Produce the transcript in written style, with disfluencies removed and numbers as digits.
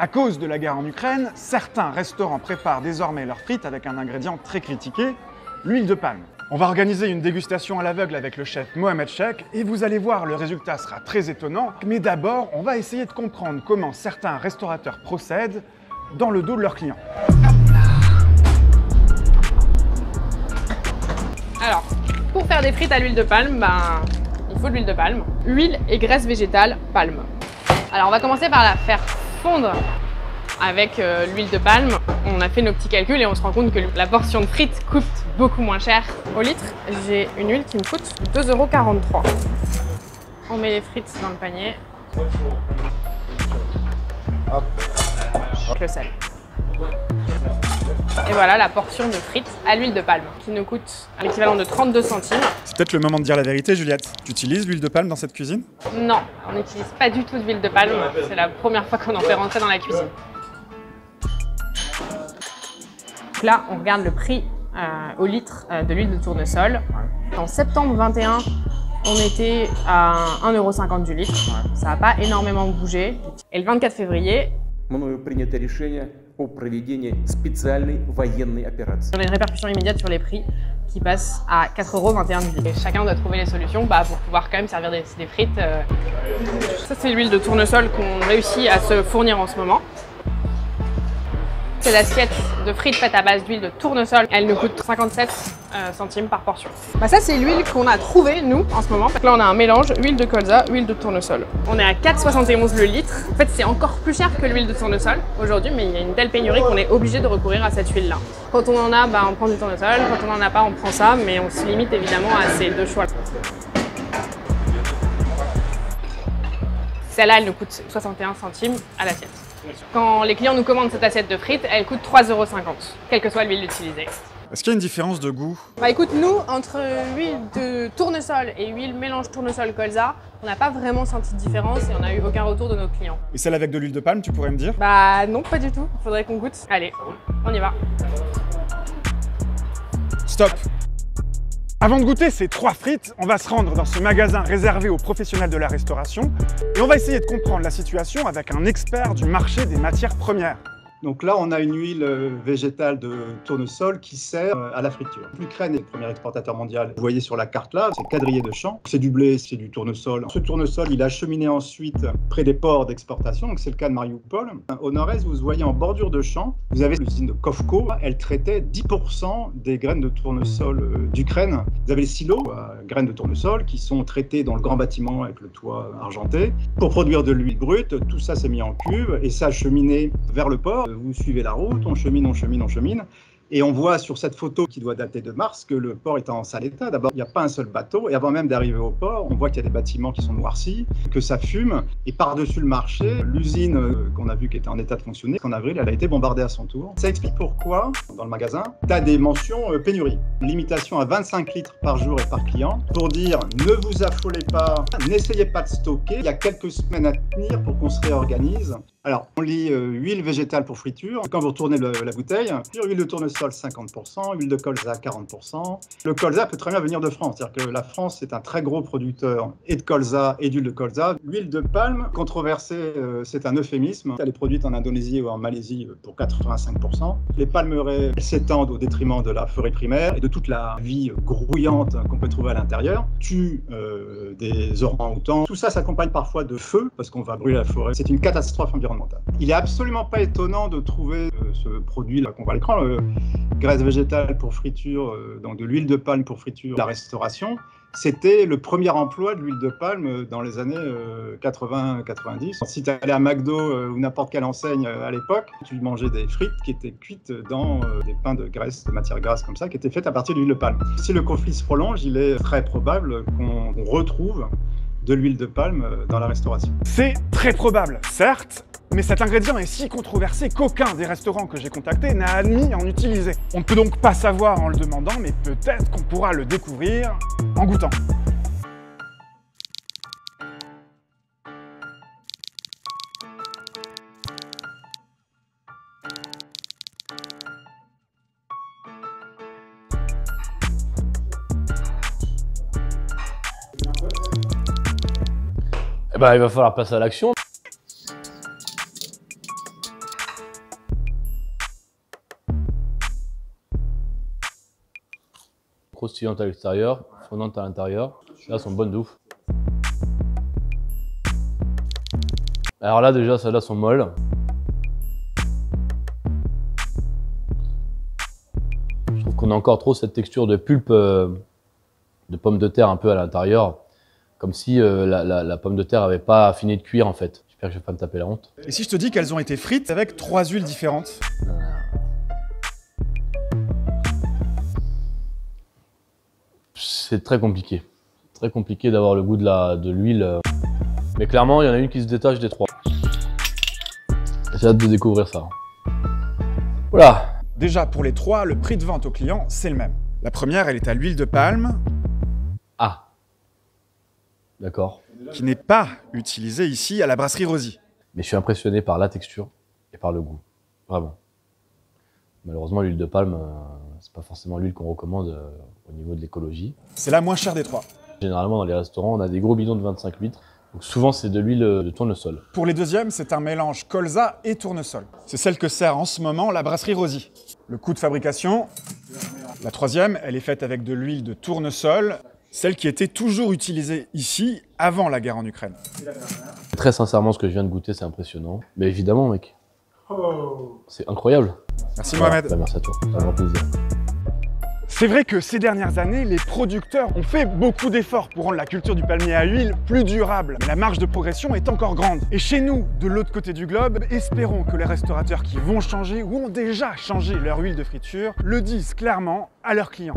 À cause de la guerre en Ukraine, certains restaurants préparent désormais leurs frites avec un ingrédient très critiqué, l'huile de palme. On va organiser une dégustation à l'aveugle avec le chef Mohamed Chek et vous allez voir, le résultat sera très étonnant. Mais d'abord, on va essayer de comprendre comment certains restaurateurs procèdent dans le dos de leurs clients. Alors, pour faire des frites à l'huile de palme, il faut de l'huile de palme, huile et graisse végétale palme. Alors, on va commencer par la faire fondre avec l'huile de palme. On a fait nos petits calculs et on se rend compte que la portion de frites coûte beaucoup moins cher au litre. J'ai une huile qui me coûte 2,43 €. On met les frites dans le panier. Avec le sel. Et voilà la portion de frites à l'huile de palme qui nous coûte l'équivalent de 32 centimes. C'est peut-être le moment de dire la vérité, Juliette. Tu utilises l'huile de palme dans cette cuisine? Non, on n'utilise pas du tout d'huile de palme. C'est la première fois qu'on en fait rentrer dans la cuisine. Là, on regarde le prix au litre de l'huile de tournesol. En septembre 21, on était à 1,50 € du litre. Ça n'a pas énormément bougé. Et le 24 février, мною принято решение о проведении специальной военной операции. on a une répercussion immédiate sur les prix qui passe à 4,21 € du litre. Et chacun doit trouver les solutions pour pouvoir quand même servir des frites. Ça, c'est l'huile de tournesol qu'on réussit à se fournir en ce moment. C'est l'assiette de frites faite à base d'huile de tournesol. Elle nous coûte 57 centimes par portion. Ça, c'est l'huile qu'on a trouvée, nous, en ce moment. Là, on a un mélange huile de colza, huile de tournesol. On est à 4,71 € le litre. En fait, c'est encore plus cher que l'huile de tournesol aujourd'hui, mais il y a une telle pénurie qu'on est obligé de recourir à cette huile-là. Quand on en a, on prend du tournesol. Quand on n'en a pas, on prend ça, mais on se limite évidemment à ces deux choix. Celle-là, elle nous coûte 61 centimes à l'assiette. Quand les clients nous commandent cette assiette de frites, elle coûte 3,50 €, quelle que soit l'huile utilisée. Est-ce qu'il y a une différence de goût? Écoute, nous, entre huile de tournesol et huile mélange tournesol-colza, on n'a pas vraiment senti de différence et on n'a eu aucun retour de nos clients. Et celle avec de l'huile de palme, tu pourrais me dire? Non, pas du tout. Faudrait qu'on goûte. Allez, on y va. Stop! Avant de goûter ces 3 frites, on va se rendre dans ce magasin réservé aux professionnels de la restauration et on va essayer de comprendre la situation avec un expert du marché des matières premières. Donc là, on a une huile végétale de tournesol qui sert à la friture. L'Ukraine est le premier exportateur mondial. Vous voyez sur la carte là, c'est quadrillé de champs. C'est du blé, c'est du tournesol. Ce tournesol, il est acheminé ensuite près des ports d'exportation. Donc c'est le cas de Mariupol. Au nord-est, vous voyez en bordure de champs, vous avez l'usine de Kovco. Elle traitait 10% des graines de tournesol d'Ukraine. Vous avez les silos à graines de tournesol qui sont traités dans le grand bâtiment avec le toit argenté. Pour produire de l'huile brute, tout ça s'est mis en cuve et ça acheminé vers le port. Vous suivez la route, on chemine, on chemine, on chemine. Et on voit sur cette photo qui doit dater de mars que le port est en sale état. D'abord, il n'y a pas un seul bateau. Et avant même d'arriver au port, on voit qu'il y a des bâtiments qui sont noircis, que ça fume. Et par-dessus le marché, l'usine qu'on a vue qui était en état de fonctionner, qu'en avril, elle a été bombardée à son tour. Ça explique pourquoi, dans le magasin, tu as des mentions pénurie. Limitation à 25 litres par jour et par client. Pour dire, ne vous affolez pas, n'essayez pas de stocker. Il y a quelques semaines à tenir pour qu'on se réorganise. Alors, on lit huile végétale pour friture. Quand vous retournez la bouteille, huile de tournesol 50%, huile de colza 40%. Le colza peut très bien venir de France. C'est-à-dire que la France est un très gros producteur et de colza et d'huile de colza. L'huile de palme, controversée, c'est un euphémisme. Elle est produite en Indonésie ou en Malaisie pour 85%. Les palmeraies s'étendent au détriment de la forêt primaire et de toute la vie grouillante qu'on peut trouver à l'intérieur. Tuent des orang-outans. Tout ça s'accompagne parfois de feu parce qu'on va brûler la forêt. C'est une catastrophe environnementale. Il n'est absolument pas étonnant de trouver ce produit là qu'on voit à l'écran, graisse végétale pour friture, donc de l'huile de palme pour friture, la restauration. C'était le premier emploi de l'huile de palme dans les années 80-90. Si tu allais à McDo ou n'importe quelle enseigne à l'époque, tu mangeais des frites qui étaient cuites dans des pains de graisse, de matière grasse comme ça, qui étaient faites à partir d'huile de palme. Si le conflit se prolonge, il est très probable qu'on retrouve de l'huile de palme dans la restauration. C'est très probable, certes, mais cet ingrédient est si controversé qu'aucun des restaurants que j'ai contactés n'a admis en utiliser. On ne peut donc pas savoir en le demandant, mais peut-être qu'on pourra le découvrir en goûtant. Il va falloir passer à l'action. croustillante à l'extérieur, fondante à l'intérieur. Là, sont bonnes de ouf. Alors là, déjà, celles-là sont molles. Je trouve qu'on a encore trop cette texture de pulpe de pomme de terre un peu à l'intérieur. Comme si la pomme de terre n'avait pas fini de cuire en fait. J'espère que je vais pas me taper la honte. Et si je te dis qu'elles ont été frites avec 3 huiles différentes? C'est très compliqué. Très compliqué d'avoir le goût de l'huile. Mais clairement, il y en a une qui se détache des 3. J'ai hâte de découvrir ça. Voilà. Déjà, pour les 3, le prix de vente au client, c'est le même. La première, elle est à l'huile de palme. Ah. D'accord. Qui n'est pas utilisée ici à la brasserie Rosy. Mais je suis impressionné par la texture et par le goût. Vraiment. Malheureusement, l'huile de palme, c'est pas forcément l'huile qu'on recommande au niveau de l'écologie. C'est la moins chère des 3. Généralement, dans les restaurants, on a des gros bidons de 25 litres. Donc souvent, c'est de l'huile de tournesol. Pour les deuxièmes, c'est un mélange colza et tournesol. C'est celle que sert en ce moment la brasserie Rosy. Le coût de fabrication, la troisième, elle est faite avec de l'huile de tournesol, celle qui était toujours utilisée ici avant la guerre en Ukraine. Très sincèrement, ce que je viens de goûter, c'est impressionnant. Mais évidemment, mec. C'est incroyable. Merci Voilà. Mohamed. Merci à toi, ça fait grand plaisir. C'est vrai que ces dernières années, les producteurs ont fait beaucoup d'efforts pour rendre la culture du palmier à huile plus durable. Mais la marge de progression est encore grande. Et chez nous, de l'autre côté du globe, espérons que les restaurateurs qui vont changer ou ont déjà changé leur huile de friture le disent clairement à leurs clients.